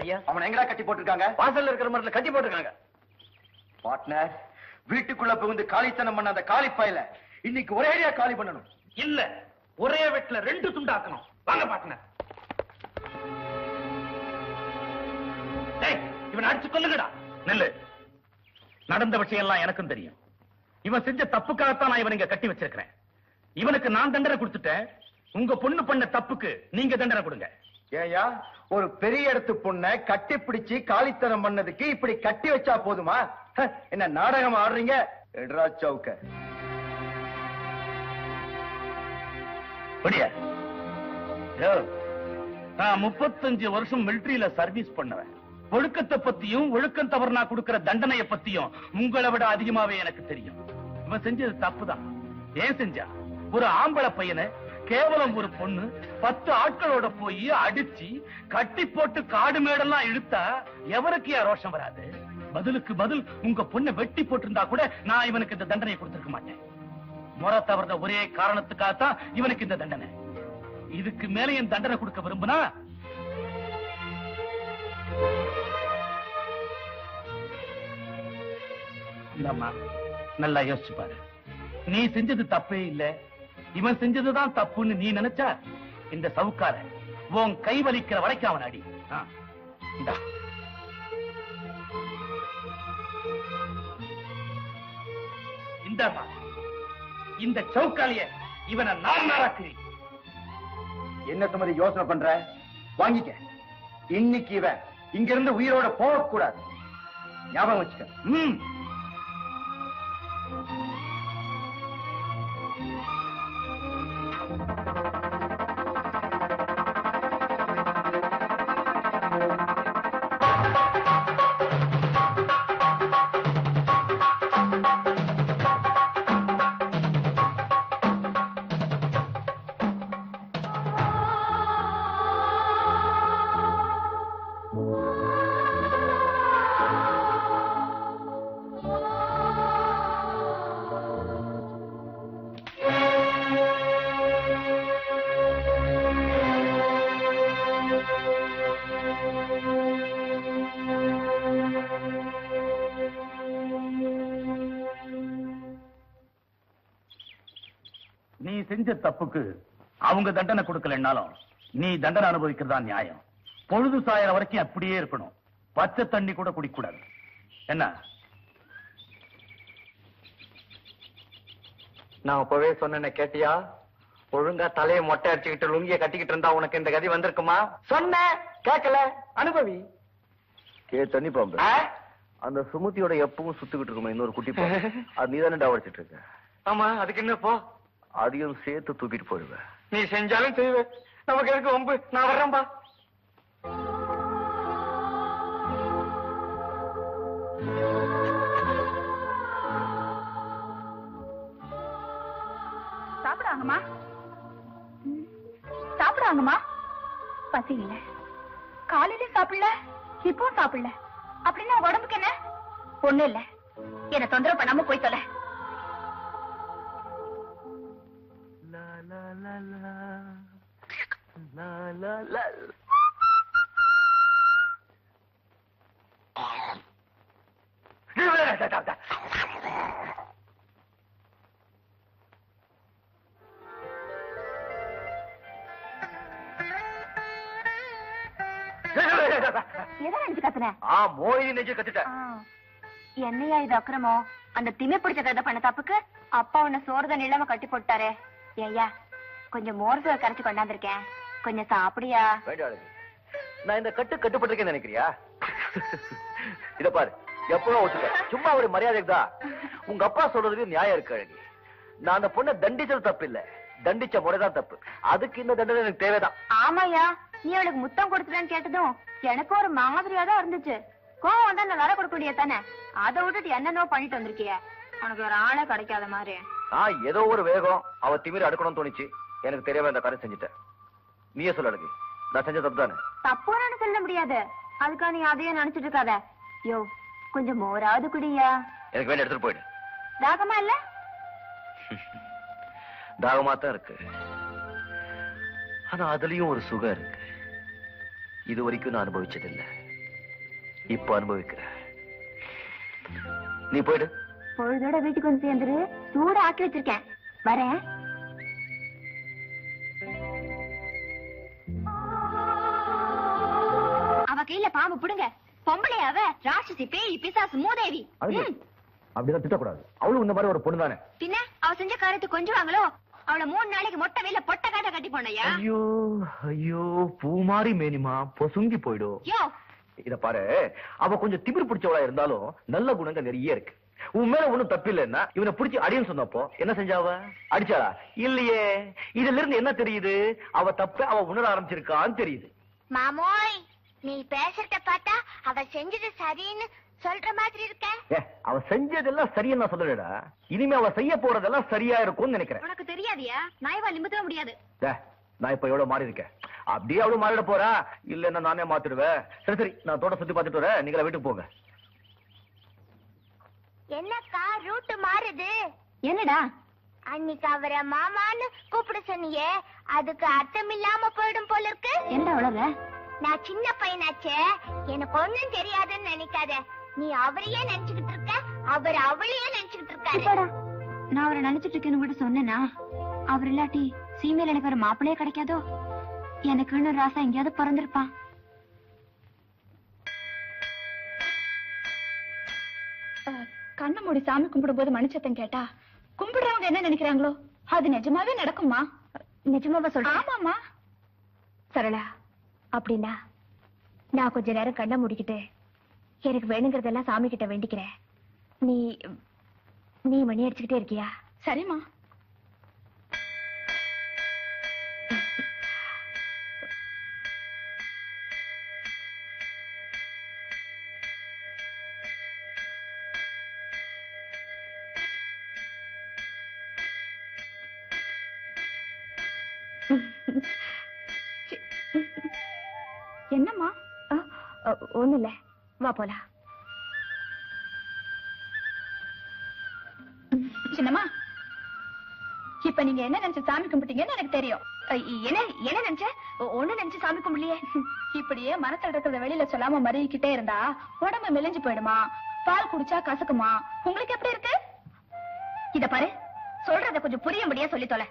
ஐயா, அவனை எங்கடா கட்டி போட்டிருக்காங்க? வாசல்ல இருக்கிற மரத்துல கட்டி போட்டிருக்காங்க. பார்ட்னர், வீட்டுக்குள்ள புகுந்து காலித்தனம் பண்ண அந்த காலி பயல இன்னைக்கு ஒரேடியா காலி பண்ணணும். இல்ல, ஒரே வெட்டுல 2 துண்டாக்கணும். வாங்க பார்ட்னர். இவன் அடிச்சு கொல்லுங்கடா. நெல்லு. நடந்த விஷயம் எல்லாம் எனக்கும் தெரியும். இவன் செஞ்ச தப்புக்காகத்தான் நான் இவன் இங்க கட்டி வச்சிருக்கிறேன். இவனுக்கு நான் தண்டனை கொடுத்துட்டேன். உங்க பொண்ணு பண்ண தப்புக்கு நீங்க தண்டனை கொடுங்க. ஏயா, ஒரு பெரிய இடத்து பொண்ணை கட்டி பிடிச்சு காலித்தனம் பண்ணதுக்கு இப்படி கட்டி வச்சா போதுமா? என்ன நாடகம் ஆடுறீங்க? எட்ரா சவுக்க. நான் 35 வருஷம் மிலிட்டரியில சர்வீஸ் பண்ணுவேன். ஒழுக்கத்தை பத்தியும் ஒழுக்கம் தவறுனா கொடுக்கிற தண்டனையை பத்தியும் உங்களை விட அதிகமாவே எனக்கு தெரியும். இவன் செஞ்சது தப்புதான். ஏன் செஞ்சா? ஒரு ஆம்பளை பையனை கேவலம் ஒரு பொண்ணு 10 ஆட்களோட போய் அடிச்சு கட்டி போட்டு காடு மேடெல்லாம் இழுத்தா எவருக்கு ரோஷம் வராது? பதிலுக்கு பதில் உங்க பொண்ணை வெட்டி போட்டிருந்தா கூட நான் இவனுக்கு இந்த தண்டனையை கொடுத்திருக்க மாட்டேன். முறை தவறுத ஒரே காரணத்துக்காகத்தான் இவனுக்கு இந்த தண்டனை. இதுக்கு மேல என் தண்டனை கொடுக்க விரும்புனா நல்லா யோசிச்சு பாரு. நீ செஞ்சது தப்பே இல்ல, இவன் செஞ்சதுதான் தப்புன்னு நீ நினைச்சா இந்த சவுக்கார உன் கை வலிக்கிற வரைக்கும் அவன் அடி. இந்த சவுக்காலிய இவனை நான் நாராக்கிறேன். என்ன சுமதி யோசனை பண்ற? வாங்கிக்க. இன்னைக்கு இவன் இங்க இருந்து உயிரோட போகக்கூடாது. ஞாபகம் வச்சுக்க. நீ செஞ்ச தப்புக்கு அவங்க தண்டனை கொடுக்கலன்னாலும் நீ தண்டனை அனுபவிக்கிறதா நியாயம். பொழுது சாயற வரைக்கும் அப்படியே இருக்கணும். பச்சை தண்ணி கூட குடிக்கூடாது. என்ன? நான் அப்பவே சொன்ன கேட்டியா? ஒழுங்கா தலையை மொட்டை அடிச்சுக்கிட்டு லுங்கிய கட்டிக்கிட்டு இருந்தா உனக்கு இந்த கதி வந்திருக்குமா? சொன்ன கேட்கல. அனுபவி. தண்ணி பாம்பு அந்த சுமுத்தியோட எப்பவும் சுத்துக்கிட்டு இருக்குமா இன்னொரு குட்டி பாம்பு? அது நீதானே டாவடிச்சிட்டு இருக்க. ஆமா, அதுக்கு என்ன போ? அதையும் சேர்த்து தூக்கிட்டு போயிடுவேன். நீ செஞ்சாலும் செய்வே. நமக்கு இருக்கு வம்பு. நான் வர்றேன்பா. சாப்பிடாங்கம்மா, சாப்பிடாங்கம்மா. பசி இல்ல, காலையில சாப்பிடல, இப்போ சாப்பிடல. அப்படின்னா உடம்புக்கு என்ன? ஒண்ணு இல்ல, என்ன தொந்தரவு பண்ணாம போய் தொலை. என்னையா இது அக்கிரமம்? அந்த திமி பிடிச்ச கதை பண்ண தப்புக்கு அப்பா உன்னை சோறுதான் இல்லாம கட்டி போட்டாரே. ஏய்யா, கொஞ்சம் மோர் சோறு கரைச்சு கொண்டாந்துருக்கேன், கொஞ்சம் சாப்பிடியா? நான் இந்த கட்டுப்பட்டிருக்கேன்னு நினைக்கிறியா? இத பாரு, எப்பவும் ஒத்துக்க. சும்மா ஒரு மரியாதைக்கு தான். உங்க அப்பா சொல்றதுக்கு நியாயம் இருக்கு அழகி. நான் அந்த பொண்ணை தண்டிச்சது தப்பு இல்ல, தண்டிச்ச முறைதான் தப்பு. அதுக்கு இந்த தண்டனை எனக்கு தேவைதான். ஆமாயா, நீ அவளுக்கு முத்தம் கொடுத்துட்டான்னு கேட்டதும் எனக்கு ஒரு மாதிரியா தான் இருந்துச்சு. கோவம் வந்தா நான் வர கொடுக்க தானே, அதை விட்டுட்டு என்னென்னோ பண்ணிட்டு வந்திருக்கிய. உனக்கு ஒரு ஆளே கிடைக்காத மாதிரி. ஏதோ ஒரு வேகம் அவ திமிர அடுக்கணும்னு தோணிச்சு. எனக்கு தெரியாம இந்த காரியம் செஞ்சுட்டேன். நீயே சொல்ல அழகி, நான் செஞ்ச தப்பு தானே? தப்புன்னு சொல்ல முடியாது. அதுக்காக நீ அதையே நினைச்சிட்டு இருக்காத. யோ, கொஞ்சம் மோராவது குடியா. எனக்கு வேணும், எடுத்துட்டு போயிடு. தாகமா இல்ல? தாகமா தான் இருக்கு, ஆனா அதுலயும் ஒரு சுகம் இருக்கு. இது வரைக்கும் நான் அனுபவிச்சதில்லை. இப்ப அனுபவிக்கிறேன். நீ போயிடு. பொழுதோட வீட்டுக்கு வந்து சேர்ந்துரு. சூட ஆக்கி வச்சிருக்கேன். வரேன். அவ கையில பாம்பு புடுங்க. பொம்பளை அவ ராட்சசி, பேய், பிசாசு, மூதேவி. அப்படிதான் திட்டக்கூடாது. அவளும் இந்த மாதிரி ஒரு பொண்ணு தானே. பின்ன அவ செஞ்ச காரியத்தை கொஞ்சுவாங்களோ? அவளை 3 நாளைக்கு மொட்டை வெயில பொட்ட காட்ட கட்டி போனையா? ஐயோ ஐயோ, பூ மாறி மேனிமா பொசுங்கி போயிடும். இத பாரு, அவ கொஞ்சம் திமிர் பிடிச்சவளா இருந்தாலும் நல்ல குணங்கள் நிறைய இருக்கு. உன் மேல ஒண்ணும் தப்பு இல்லைன்னா இவனை பிடிச்சி அடின்னு சொன்னப்போ என்ன செஞ்சாவ? அடிச்சாளா? இல்லையே. இதுல இருந்து என்ன தெரியுது? அவ தப்ப அவ உணர ஆரம்பிச்சிருக்கான்னு தெரியுது. மாமோய், நீ பேசுறத பார்த்தா அவ செஞ்சது சரின்னு சொல்ற மாதிரி இருக்க. அவ செஞ்சதெல்லாம் சரின்னு நான் சொல்லலடா. இனிமே அவ செய்ய போறதெல்லாம் சரியா இருக்கும்னு நினைக்கிறேன். உனக்கு தெரியாதியா? நாய்வா நிமித்தவே முடியாது. நான் இப்ப எவ்வளவு மாறி இருக்கேன். அப்படியே அவ்வளவு மாறிட போறா இல்லன்னா நானே மாத்திடுவேன். சரி சரி, நான் தோட்ட சுத்தி பார்த்துட்டு வரேன். நீங்களா வீட்டுக்கு போங்க. என்னக்கா ரூட் மாறுது? என்னடா? அன்னைக்கு அவரை மாமான்னு கூப்பிட சொன்னியே, அதுக்கு அர்த்தம் இல்லாம போயிடும் போல இருக்கு. என்ன அவ்வளவு? நான் சின்ன பையனாச்சே, எனக்கு ஒண்ணும் தெரியாதுன்னு நினைக்காத. நீ அவரையே நினைச்சுக்கிட்டு இருக்க, அவர் அவளையே நினைச்சுக்கிட்டு இருக்காரு. நான் அவரை நினைச்சிட்டு இருக்கேன்னு கூட சொன்னேனா? அவர் இல்லாட்டி சீமையில எனக்கு ஒரு மாப்பிள்ளையே கிடைக்காதோ? எனக்குன்னு ராசா எங்கேயாவது பிறந்திருப்பான். கண்ண மூடி சாமி கும்பிடும் போது மனுஷத்தன் கேட்டா கும்பிடுறவங்க என்ன நினைக்கிறாங்களோ அது நிஜமாவே நடக்குமா? நிஜமாவா சொல்ற? ஆமாமா. சரளா, அப்படின்னா நான் கொஞ்ச நேரம் கண்ண மூடிக்கிட்டு எனக்கு வேணுங்கிறதெல்லாம் சாமி கிட்ட வேண்டிக்கிறேன். நீ நீ மணி அடிச்சுக்கிட்டே இருக்கியா? சரிம்மா. என்னம்மா? ஒண்ணு இல்ல, வா போலாம். சின்னம்மா, இப்ப நீங்க என்ன நினைச்சு சாமி கும்பிட்டீங்கன்னு எனக்கு தெரியும். என்ன என்ன நினைச்ச? ஒண்ணு நினைச்சு சாமி கும்பிடலையே. இப்படியே மனசுல இருக்கிறத வெளியில சொல்லாம மறிக்கிட்டே இருந்தா உடம்பு மெலிஞ்சு போயிடுமா, பால் குடிச்சா கசக்குமா? உங்களுக்கு எப்படி இருக்கு? இத பாரு, சொல்றத கொஞ்சம் புரியும்படியா சொல்லி தொலை.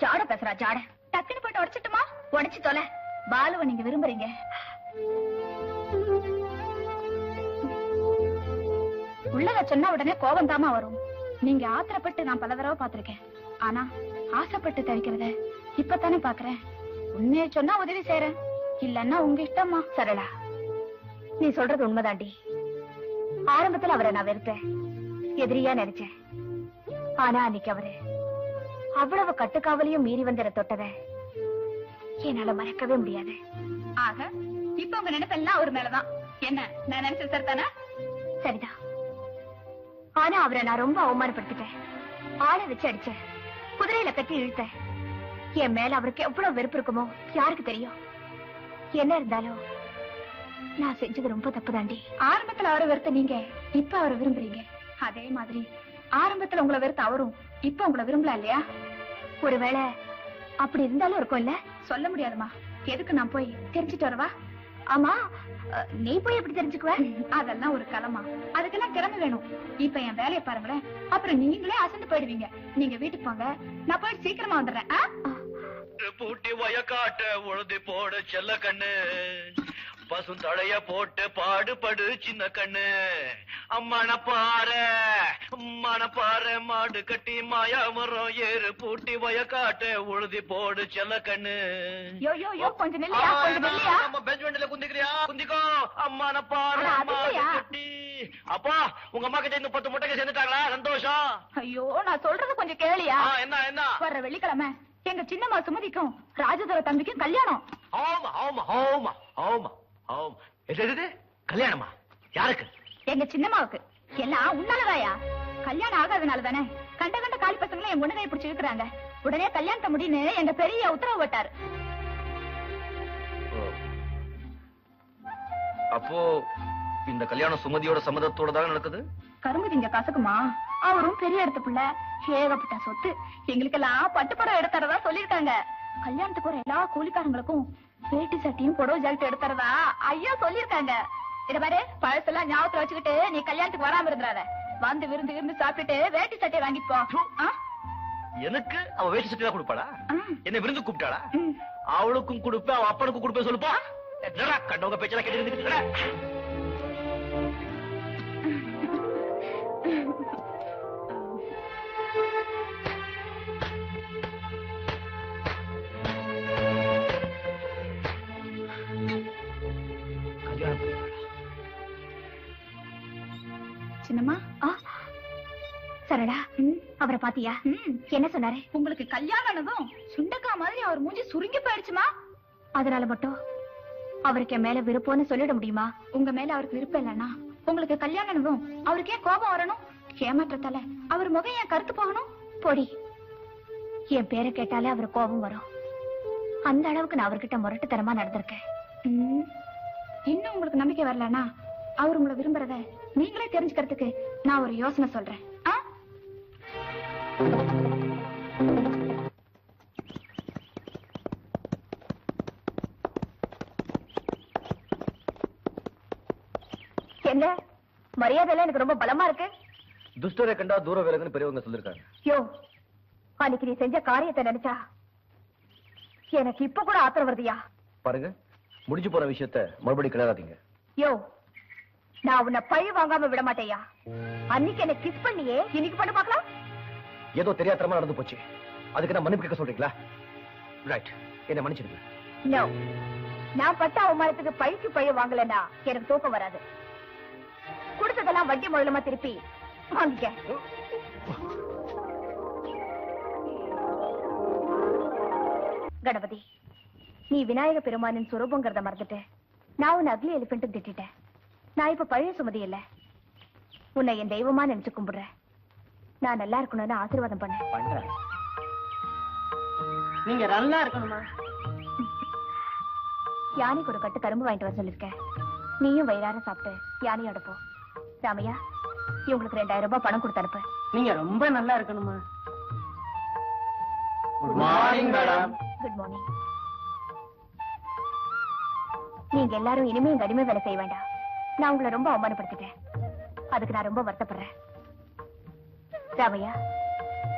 ஜாட பேசுறா ஜாட. டக்குன்னு போயிட்டு உடைச்சிட்டுமா? உடைச்சு தொலை. பாலுவை நீங்க விரும்புறீங்க. உள்ளத சொன்னா உடனே கோபம் தாமா வரும். நீங்க ஆத்திரப்பட்டு நான் பல தடவை பாத்திருக்கேன். ஆனா ஆசைப்பட்டு தவிக்கிறத இப்பதானே பாக்குறேன். உண்மையை சொன்னா உதவி செய்யறேன், இல்லன்னா உங்க இஷ்டமா. சரளா, நீ சொல்றது உண்மைதாண்டி. ஆரம்பத்துல அவரை நான் வெறுத்தேன், எதிரியா நினைச்சேன். ஆனா அன்னைக்கு அவரு அவ்வளவு கட்டுக்காவலையும் மீறி வந்த தொட்டத என்னால மறக்கவே முடியாது. ஆக இப்ப உங்க நினைப்பெல்லாம் அவர் மேலதான். என்ன நான் நினைச்சது சரிதானா? சரிதான். ஆனா அவரை நான் ரொம்ப அவமானப்படுத்திட்டேன். ஆளை வச்சு அடிச்சேன், குதிரையில கட்டி இழுத்தேன். என் மேல அவருக்கு எவ்வளவு வெறுப்பு இருக்குமோ யாருக்கு தெரியும்? என்ன இருந்தாலும் நான் செஞ்சது ரொம்ப தப்பு தாண்டி. ஆரம்பத்துல அவரை வெறுத்த நீங்க இப்ப அவரை விரும்புறீங்க. அதே மாதிரி ஆரம்பத்துல உங்களை வெறுத்த அவரும் இப்ப உங்களை விரும்பல இல்லையா? ஒருவேளை அப்படி இருந்தாலும் இருக்கும் இல்ல? சொல்ல முடியாதுமா. எதுக்கு நான் போய் தெரிஞ்சுட்டு வரவா? ஆமா, நீ போய் எப்படி தெரிஞ்சுக்குவ? அதெல்லாம் ஒரு களமா, அதுக்கெல்லாம் திறமை வேணும். இப்ப என் வேலையை பாருங்களேன், அப்புறம் நீங்களே அசந்து போயிடுவீங்க. நீங்க வீட்டுக்கு போங்க, நான் போயிட்டு சீக்கிரமா வந்துடுறேன். பூட்டி வயக்காட்ட உழுதி போட செல்ல கண்ணு, பசும் தடைய போட்டு பாடுபடு சின்ன கண்ணு. அம்மான பாரு மாடு கட்டி மாயா மரம் ஏறு, பூட்டி வயக்காட்ட உழுதி போடு செல்ல கண்ணு. யோ யோ யோ, கொஞ்சம் நில்லையா, கொஞ்சம் நில்லையா. பெஞ்ச் வண்டியில குந்திக்கிறியா? குந்திக்கோ. அம்மான பாரு மாடு கட்டி. அப்பா, உங்க அம்மா கிட்ட இந்த 10 முட்டைக்கு சேர்ந்துட்டாங்களா? சந்தோஷம். ஐயோ, நான் சொல்றது கொஞ்சம் கேளியா. என்ன என்ன? வர்ற வெள்ளிக்கிழமை எங்க சின்னம்மா சுமதிக்கும் ராஜதுர தம்பிக்கும் கல்யாணம். ஆமா ஆமா ஆமா ஆமா ஆமா. எது கல்யாணமா? யாருக்கு? எங்க சின்னம்மாவுக்கு. எல்லாம் உன்னாலதாயா? கல்யாணம் ஆகாதனால தானே கண்ட கண்ட காலி பசங்களும் என் முன்னகை பிடிச்சு இருக்கிறாங்க. உடனே கல்யாணத்தை முடின்னு எங்க பெரிய உத்தரவு போட்டாரு. அப்போ இந்த கல்யாணம் சுமதியோட சம்மதத்தோட தான் நடக்குது? கரும்பு திங்க கசக்குமா? அவரும் பெரிய இடத்து பிள்ளை, ஏகப்பட்ட சொத்து. எங்களுக்கெல்லாம் பட்டுப்படம் எடுத்துறதா சொல்லிருக்காங்க. கல்யாணத்துக்கு வர எல்லா கூலிக்காரங்களுக்கும் வேட்டி சட்டியும் புடவை ஜாக்கெட் எடுத்துறதா ஐயா சொல்லிருக்காங்க. இத பாரு, பழசெல்லாம் ஞாபகத்துல வச்சுக்கிட்டு நீ கல்யாணத்துக்கு வராம இருந்துறாத. வந்து விருந்து சாப்பிட்டுட்டு வேட்டி சட்டையை வாங்கிட்டு போ. எனக்கு அவ வேட்டி சட்டை தான் கொடுப்பாளா? என்ன விருந்து கூப்பிட்டாளா? அவளுக்கும் கொடுப்பேன், அவ அப்பனுக்கும் கொடுப்பேன் சொல்லுப்பா. கண்டவங்க பேச்செல்லாம் கேட்டு சின்னம்மா. சரடா, அவரை பாத்தியா? என்ன சொன்னாரு? உங்களுக்கு கல்யாணம் ஆனதும் சுண்டக்கா மாதிரி அவர் மூஞ்சி சுருங்கி போயிடுச்சுமா. அதனால மட்டும் அவருக்கு என் மேல விருப்பம்னு சொல்லிட முடியுமா? உங்க மேல அவருக்கு விருப்பம் இல்லன்னா உங்களுக்கு கல்யாணம் ஆனதும் அவருக்கு ஏன் கோபம் வரணும்? ஏமாற்றத்தால அவர் முகம் ஏன் கருத்து போகணும்? பொடி, என் பேரை கேட்டாலே அவர் கோபம் வரும். அந்த அளவுக்கு நான் அவர்கிட்ட முரட்டுத்தனமா நடந்திருக்கேன். இன்னும் உங்களுக்கு நம்பிக்கை வரலன்னா அவர் உங்களை விரும்புறத நீங்களே தெரிஞ்சுக்கிறதுக்கு நான் ஒரு யோசனை சொல்றேன். என்ன மரியாதை எனக்கு ரொம்ப பலமா இருக்கு. துஷ்டரை கண்டா தூர விலகுன்னு பெரியவங்க சொல்லிருக்காங்க. யோ, அன்னைக்கு நீ செஞ்ச காரியத்தை நினைச்சா எனக்கு இப்ப கூட ஆத்திரம் வருதியா? பாருங்க, முடிஞ்சு போற விஷயத்த மறுபடியும் கிளறாதீங்க. யோ, நான் உன்னை பழி வாங்காம விட மாட்டேயா. அன்னைக்கு என்ன கிஸ் பண்ணியே, இன்னைக்கு பண்ண பாக்கலாம். ஏதோ தெரியாதரமா நடந்து போச்சு, அதுக்கு நான் மன்னிப்பு கேட்க சொல்றீங்களா? ரைட், என்ன மன்னிச்சிருங்க. நோ, நான் பட்ட அவமானத்துக்கு பழிக்கு பழி வாங்கலன்னா எனக்கு தூக்கம் வராது. கொடுத்ததெல்லாம் வட்டி முதலமா திருப்பி வாங்கிக்க. கணபதி, நீ விநாயக பெருமானின் சுரூபங்கிறத மறந்துட்டு நான் உன்னை அக்லி எலிபென்ட் திட்டேன். நான் இப்ப பழைய சுமதி இல்ல, உன்னை என் தெய்வமா நினைச்சு கும்பிடுறேன். நான் நல்லா இருக்கணும்னு ஆசீர்வாதம் பண்ண. நீங்க நல்லா இருக்கணுமா? யானைக்கு ஒரு கட்டு கரும்பு வாங்கிட்டு வர சொல்லிருக்கேன். நீயும் வயிறார சாப்பிட்டு யானையோட போ. ராமையா, இவங்களுக்கு 2000 ரூபாய் பணம் கொடுத்து அனுப்பு. நீங்க ரொம்ப நல்லா இருக்கணுமா? Good morning madam. Good morning. நீங்க எல்லாரும் இனிமே எங்க அடிமை வேலை செய்ய வேண்டாம். நான் உங்களை ரொம்ப அவமானப்படுத்திட்டேன், அதுக்கு நான் ரொம்ப வருத்தப்படுறேன். ராமையா,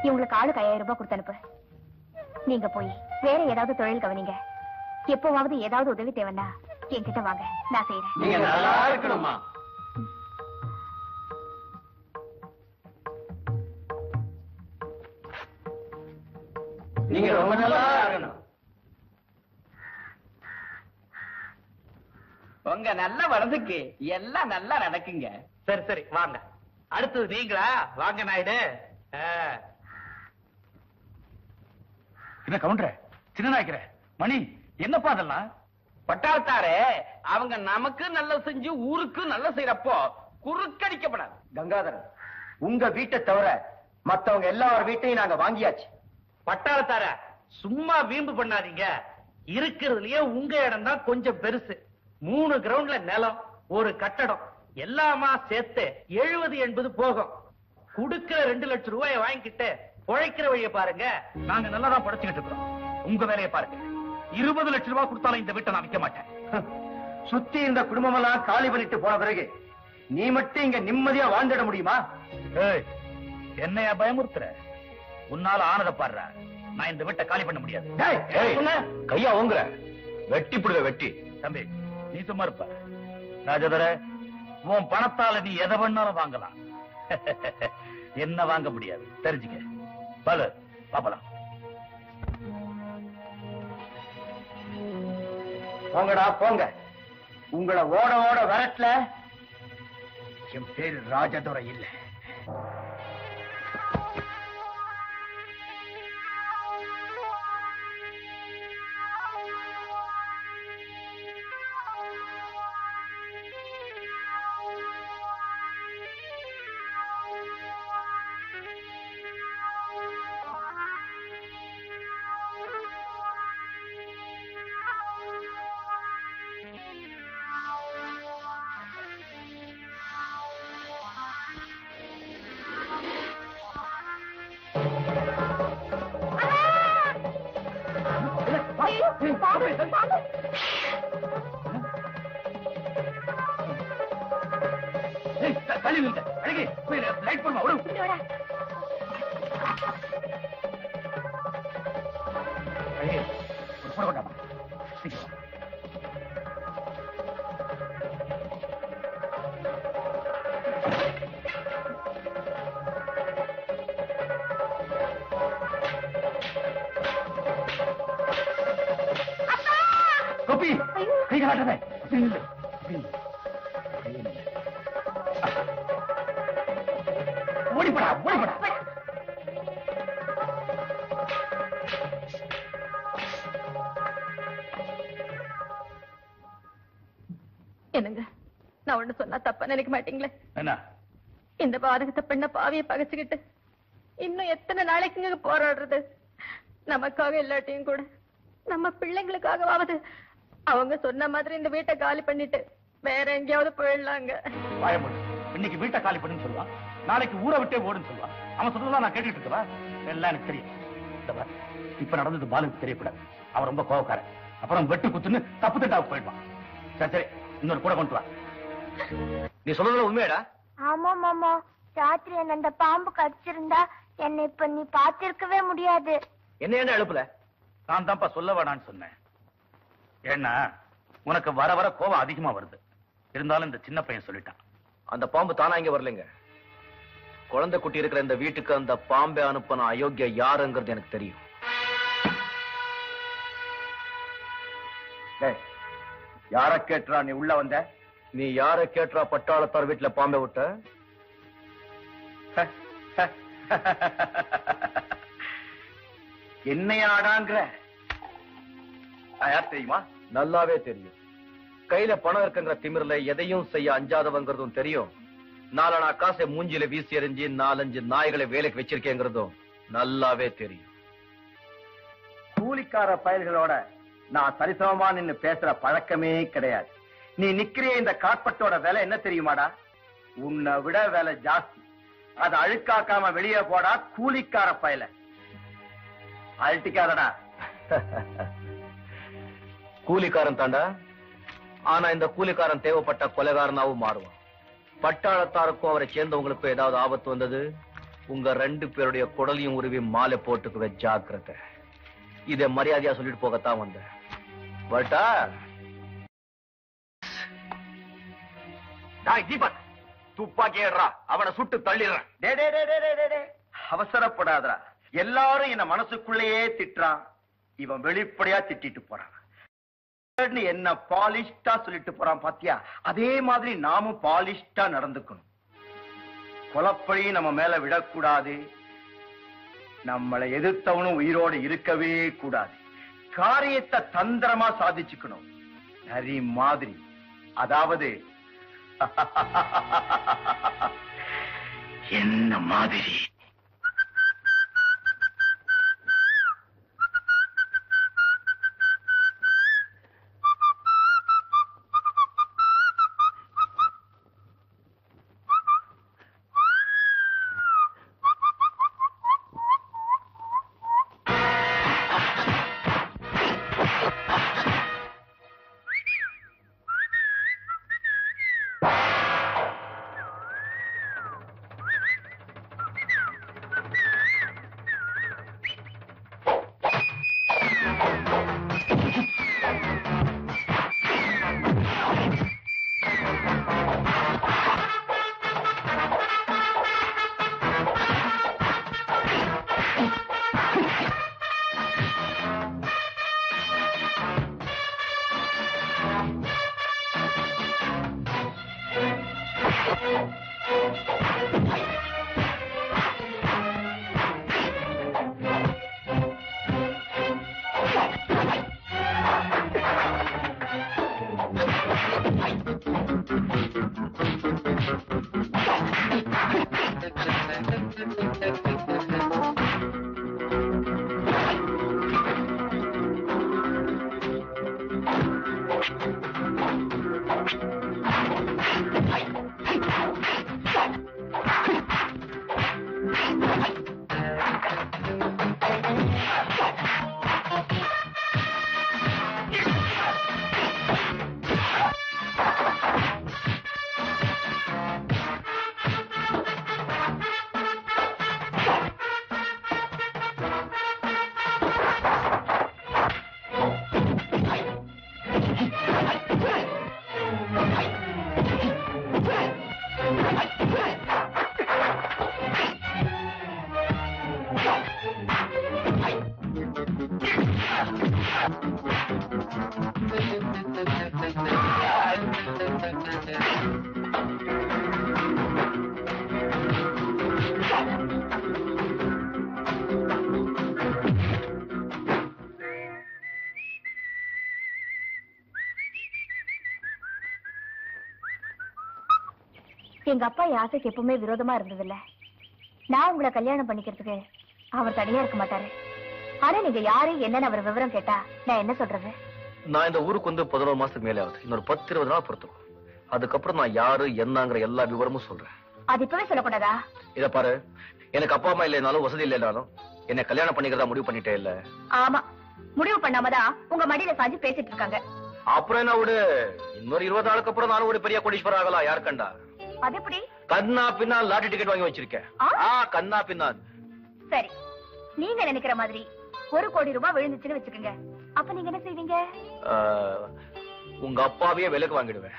இவங்களுக்கு ஆளுக்கு 5000 ரூபாய் கொடுத்து அனுப்பு. நீங்க போய் வேற ஏதாவது தொழில் கவனிங்க. எப்பவாவது ஏதாவது உதவி தேவைன்னா என்கிட்ட வாங்க, நான் செய்யறேன். நீங்க நல்லா இருக்கணுமா? நீங்க ரொம்ப நல்லா இருக்கணும். உங்க நல்ல வளர்ந்துக்கு எல்லாம் நல்லா நடக்குங்க. சரி சரி, வாங்க. அடுத்தது நீங்களா? வாங்க நாயுடு. என்ன கவுண்டர, சின்ன நாய்க்கிற மணி, என்னப்பா அதெல்லாம்? பட்டாளத்தாரே, அவங்க நமக்கு நல்ல செஞ்சு ஊருக்கு நல்ல செய்யறப்போ குறுக்கடிக்கப்படாது. கங்காதரன், உங்க வீட்டை தவிர மத்தவங்க எல்லார் வீட்டையும் நாங்க வாங்கியாச்சு. பட்டாளத்தார, சும்மா வீம்பு பண்ணாதீங்க. இருக்கிறதுலயே உங்க இடம் தான் கொஞ்சம் பெருசு. 3 கிரவுண்ட்ல நிலம், ஒரு கட்டடம், எல்லாமா சேர்த்து 70-80 போகும். குடுக்கிற 2 லட்சம் ரூபாயை வாங்கிக்கிட்டு உழைக்கிற வழியை பாருங்க. நாங்க நல்லாதான் படைச்சுக்கிட்டு இருக்கோம். உங்க வேலையை பாருங்க. 20 லட்சம் ரூபாய் கொடுத்தாலும் இந்த வீட்டை நான் விற்க மாட்டேன். சுத்தி இந்த குடும்பம் எல்லாம் காலி பண்ணிட்டு போன பிறகு நீ மட்டும் இங்க நிம்மதியா வாழ்ந்துட முடியுமா? என்னையா பயமுறுத்துற? உன்னால ஆனதை பாடுற. நான் இந்த வீட்டை காலி பண்ண முடியாது. கையா ஓங்குற, வெட்டி புடுவ வெட்டி. தம்பி, நீ சும்மா இருப்ப. ராஜதர, உன் பணத்தால நீ எதை வேணாலும் வாங்கலாம், என்ன வாங்க முடியாது, தெரிஞ்சுக்க. பல பாப்பலாம். போங்கடா போங்க. உங்களை ஓட ஓட வரட்ல. என் பேரு ராஜதுரை இல்ல. தள்ளி நில்லுங்க. அழகி போய் லைட் போடுமா விடு. அழகி போட வேண்டாமா? கோபி கை காட்டாத. ஓடிப்படா ஓடிப்படா. என்னங்க, நான் ஒண்ணு சொன்னா தப்பா நினைக்க மாட்டீங்களே? என்ன? இந்த பாதகத்தை பண்ண பாவியை பகைச்சுக்கிட்டு இன்னும் எத்தனை நாளைக்குங்க போராடுறது? நமக்காக இல்லாட்டியும் கூட நம்ம பிள்ளைங்களுக்காகவாவது அவங்க சொன்ன மாதிரி இந்த வீட்டை காலி பண்ணிட்டு வேற எங்கேயாவது போயிடலாங்க. பயமுடு. இன்னைக்கு வீட்டை காலி பண்ணுன்னு சொல்லுவான், நாளைக்கு ஊரை விட்டே ஓடுன்னு சொல்லுவான். அவன் சொல்றதெல்லாம் நான் கேட்டுட்டு இருக்கவா? எல்லாம் எனக்கு தெரியும். இப்ப நடந்தது பாலுக்கு தெரியக்கூடாது. அவன் ரொம்ப கோவக்காரன். அப்புறம் வெட்டு குத்துன்னு தப்பு தட்டாவுக்கு போயிடுவான். சரி சரி, இன்னொரு கூட கொண்டு வா. நீ சொல்றதுல உண்மையாடா? ஆமா மாமா, ராத்திரி என்ன அந்த பாம்பு கடிச்சிருந்தா என்னை இப்ப நீ பாத்திருக்கவே முடியாது. என்ன என்ன எழுப்புல? நான் தான்ப்பா சொல்ல வேணான்னு சொன்னேன். ஏன்னா உனக்கு வர வர கோபம் அதிகமா வருது. இருந்தாலும் இந்த சின்ன பையன் சொல்லிட்டான். அந்த பாம்பு தானா இங்க வரலைங்க. குழந்தை குட்டி இருக்கிற இந்த வீட்டுக்கு அந்த பாம்பை அனுப்பின அயோக்கிய யாருங்கிறது எனக்கு தெரியும். யார கேட்டுறா நீ உள்ள வந்த? நீ யார கேட்டுறா பட்டாளத்தார் வீட்டுல பாம்பை விட்ட? என்னையாடாங்கிற யார் தெரியுமா? நல்லாவே தெரியும். கையில பணம் இருக்குங்கிற திமிர்ல எதையும் செய்ய அஞ்சாதவங்கிறதும் தெரியும். நாலனா காசை மூஞ்சில வீசி எறிஞ்சு 4-5 நாய்களை வேலைக்கு வச்சிருக்கேங்கிறதும் நல்லாவே தெரியும். கூலிக்கார பயல்களோட நான் சரிசமமா நின்னு பேசுற பழக்கமே கிடையாது. நீ நிக்கிறிய இந்த காட்பட்டோட விலை என்ன தெரியுமாடா? உன்னை விட விலை ஜாஸ்தி. அதை அழுக்காக்காம வெளியே போடா கூலிக்கார பயல. அழட்டிக்காரடா. கூலிக்காரன் தாண்டா. ஆனா இந்த கூலிக்காரன் தேவைப்பட்ட கொலைகாரனாவும் மாறுவான். பட்டாளத்தாருக்கும் அவரை சேர்ந்தவங்களுக்கும் ஏதாவது ஆபத்து வந்தது, உங்க 2 பேருடைய குடலையும் உருவி மாலை போட்டுக்குவே ஜாக்கிரதை. இதை மரியாதையா சொல்லிட்டு போகத்தான் வந்தேன். பட்டா தீபக் துப்பாக்கி ஏடுறா, அவனை சுட்டு தள்ளிடுறான். அவசரப்படாதரா. எல்லாரும் என்ன மனசுக்குள்ளேயே திட்டுறான். இவன் வெளிப்படையா திட்டிட்டு போறான். என்ன பாலிஷ்டா சொல்லிட்டு போறான் பாத்தியா? அதே மாதிரி நாமும் பாலிஷ்டா நடந்துக்கணும். கொலப்பழி நம்ம மேல விடக்கூடாது. நம்மளை எதிர்த்தவனும் உயிரோடு இருக்கவே கூடாது. காரியத்தை தந்திரமா சாதிச்சுக்கணும். நரி மாதிரி. அதாவது என்ன மாதிரி. எங்க அப்பா என் ஆசைக்கு எப்பவுமே விரோதமா இருந்ததில்ல. நான் உங்களை கல்யாணம் பண்ணிக்கிறதுக்கு அவர் தனியா இருக்க மாட்டாரு. ஆனா நீங்க யாரு என்னன்னு அவர் விவரம் கேட்டா நான் என்ன சொல்றது? நான் இந்த ஊருக்கு வந்து 11 மாசத்துக்கு மேலே ஆகுது. இன்னொரு 10-20 நாள் பொறுத்துக்கும். அதுக்கப்புறம் நான் யாரு என்னங்கிற எல்லா விவரமும் சொல்றேன். அது இப்பவே சொல்லக்கூடாதா? இத பாரு, எனக்கு அப்பா அம்மா இல்லைனாலும் வசதி இல்லைனாலும் என்ன கல்யாணம் பண்ணிக்கிறதா முடிவு பண்ணிட்டே இல்ல. ஆமா, முடிவு பண்ணாமதான் உங்க மடியில சாஞ்சு பேசிட்டு இருக்காங்க. அப்புறம் என்ன விடு, இன்னொரு 20 நாளுக்கு அப்புறம் நானும் ஒரு பெரிய கோடீஸ்வரர் ஆகலாம். யாரு கண்டா? அது எப்படி? கண்ணா பின்னா லாட்டரி டிக்கெட் வாங்கி வச்சிருக்கேன். கண்ணா பின்னா. சரி, நீங்க நினைக்கிற மாதிரி 1 கோடி ரூபாய் விழுந்துச்சுன்னு வச்சுக்கோங்க. அப்ப நீங்க என்ன செய்வீங்க? உங்க அப்பாவையே விலைக்கு வாங்கிடுவேன்.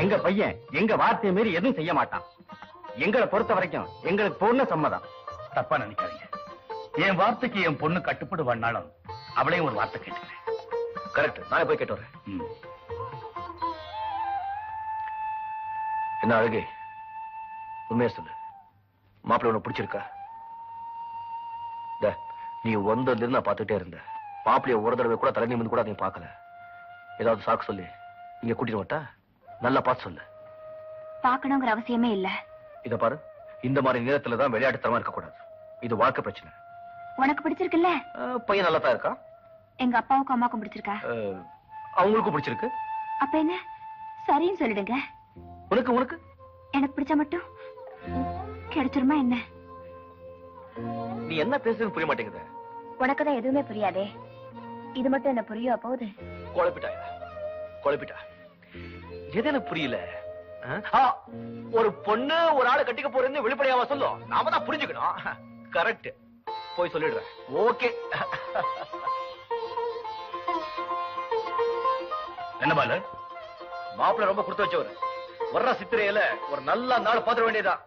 எங்க பையன் எங்க வார்த்தையை மீறி எதுவும் செய்ய மாட்டான். எங்களை பொறுத்த வரைக்கும் எங்களுக்கு பூர்ண சம்மதம். தப்பா நினைக்காதீங்க. என் வார்த்தைக்கு என் பொண்ணு கட்டுப்படுவான்னாலும் அவளையும் ஒரு வார்த்தை கேட்டுக்கிறேன். கரெக்ட், நானே போய் கேட்டு வரேன். ம். என்ன அழகே, உண்மையா சொல்லு, மாப்பிள்ளை உனக்கு பிடிச்சிருக்கா? நீ வந்ததுல இருந்து நான் பார்த்துட்டே இருந்தேன். மாப்பிள்ளைய ஒரு தடவை கூட தலை நிமிந்து கூட நீ பார்க்கல. ஏதாவது சாக்கு சொல்லி இங்க கூட்டிட்டு வட்டா? நல்லா பார்த்து சொல்லு. பாக்கணுங்கிற அவசியமே இல்ல. இத பாரு, இந்த மாதிரி நேரத்துலதான் விளையாட்டுத்தனமா இருக்க கூடாது. இது வாழ்க்கை பிரச்சனை. உனக்கு பிடிச்சிருக்குல்ல? பையன் நல்லா தான் இருக்கா. எங்க அப்பாவுக்கும் அம்மாக்கும் பிடிச்சிருக்கா? அவங்களுக்கும் பிடிச்சிருக்கு. அப்ப என்ன, சரின்னு சொல்லிடுங்க. உனக்கு உனக்கு எனக்கு பிடிச்சா மட்டும் கிடைச்சிருமா என்ன? நீ என்ன பேசுறது புரிய மாட்டேங்குது. உனக்குதான் எதுவுமே புரியாதே. இது மட்டும் என்ன புரியா போகுது? குழப்பிட்டாயா? குழப்பிட்டா? எது எனக்கு புரியல. ஒரு பொண்ணு ஒரு ஆளை கட்டிக்க போறேன்னு வெளிப்படையாவா சொல்லும். நாம தான் புரிஞ்சுக்கணும். கரெக்ட், போய் சொல்லிடுறேன். ஓகே. என்ன பாலு, மாப்பிள்ளை ரொம்ப கொடுத்து வச்சவர். வர்ற சித்திரையில ஒரு நல்ல நாள் பாத்திர வேண்டியதான்.